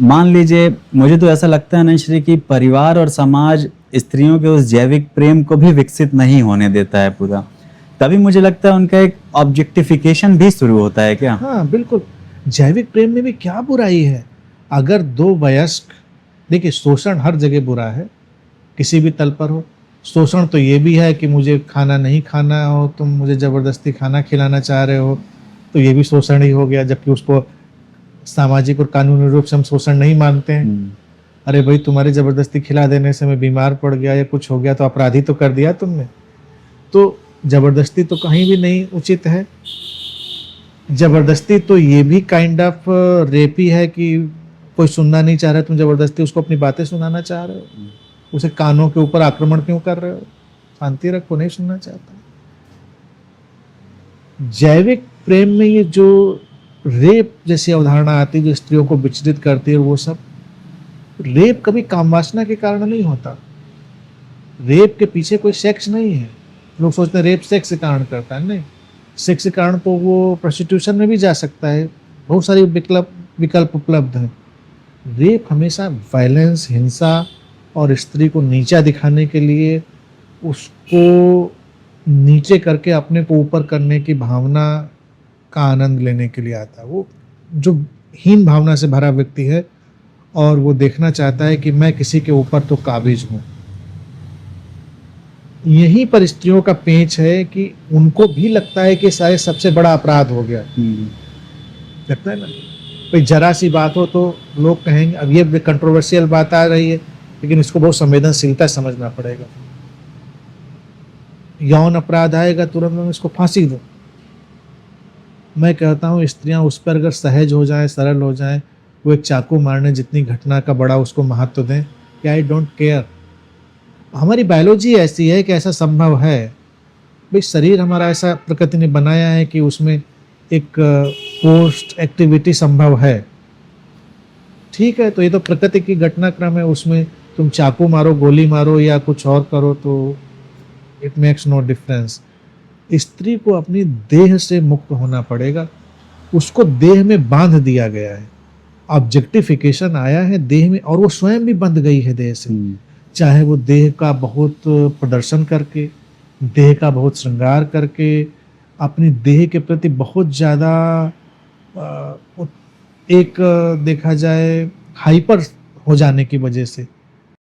मान लीजिए, मुझे तो ऐसा लगता है नश्री कि परिवार और समाज स्त्रियों के उस जैविक प्रेम को भी विकसित नहीं होने देता है पूरा, तभी मुझे लगता है उनका एक ऑब्जेक्टिफिकेशन भी शुरू होता है क्या? हाँ बिल्कुल, जैविक प्रेम में भी क्या बुराई है? अगर दो वयस्क, देखिए शोषण हर जगह बुरा है, किसी भी तल पर हो। शोषण तो ये भी है कि मुझे खाना नहीं खाना हो, तुम मुझे ज़बरदस्ती खाना खिलाना चाह रहे हो, तो ये भी शोषण ही हो गया, जबकि उसको सामाजिक और कानूनी रूप से हम शोषण नहीं मानते हैं। अरे भाई, तुम्हारी ज़बरदस्ती खिला देने से मैं बीमार पड़ गया या कुछ हो गया तो अपराधी तो कर दिया तुमने। तो ज़बरदस्ती तो कहीं भी नहीं उचित है। ज़बरदस्ती तो ये भी काइंड ऑफ रेप ही है कि कोई सुनना नहीं चाह रहा है, तुम ज़बरदस्ती उसको अपनी बातें सुनाना चाह रहे हो। उसे कानों के ऊपर आक्रमण क्यों कर रहे हो? शांति रखो, नहीं सुनना चाहता। जैविक प्रेम में ये जो रेप जैसी अवधारणा आती है जो स्त्रियों को विचलित करती है, वो सब रेप कभी कामवासना के कारण नहीं होता। रेप के पीछे कोई सेक्स नहीं है। लोग सोचते हैं रेप सेक्स के कारण करता है, नहीं। सेक्स के कारण तो वो प्रोस्टिट्यूशन में भी जा सकता है, बहुत सारी विकल्प उपलब्ध हैं। रेप हमेशा वायलेंस, हिंसा और स्त्री को नीचा दिखाने के लिए, उसको नीचे करके अपने को ऊपर करने की भावना का आनंद लेने के लिए आता है। वो जो हीन भावना से भरा व्यक्ति है और वो देखना चाहता है कि मैं किसी के ऊपर तो काबिज हूँ। यहीं पर स्त्रियों का पेंच है कि उनको भी लगता है कि शायद सबसे बड़ा अपराध हो गया। लगता है ना, भाई जरा सी बात हो तो लोग कहेंगे, अब ये कंट्रोवर्शियल बात आ रही है लेकिन इसको बहुत संवेदनशीलता समझना पड़ेगा। यौन अपराध आएगा तुरंत मैं इसको फांसी दूं। मैं कहता हूँ स्त्रियां उस पर अगर सहज हो जाए, सरल हो जाए, वो एक चाकू मारने जितनी घटना का बड़ा उसको महत्व दें कि आई डोंट केयर। हमारी बायोलॉजी ऐसी है कि ऐसा संभव है। भाई शरीर हमारा ऐसा प्रकृति ने बनाया है कि उसमें एक पोस्ट एक्टिविटी संभव है। ठीक है, तो ये तो प्रकृति की घटनाक्रम है, उसमें तुम चाकू मारो, गोली मारो या कुछ और करो तो इट मेक्स नो डिफरेंस। स्त्री को अपनी देह से मुक्त होना पड़ेगा। उसको देह में बांध दिया गया है, ऑब्जेक्टिफिकेशन आया है देह में, और वो स्वयं भी बंध गई है देह से। चाहे वो देह का बहुत प्रदर्शन करके, देह का बहुत श्रृंगार करके, अपनी देह के प्रति बहुत ज़्यादा एक देखा जाए हाइपर हो जाने की वजह से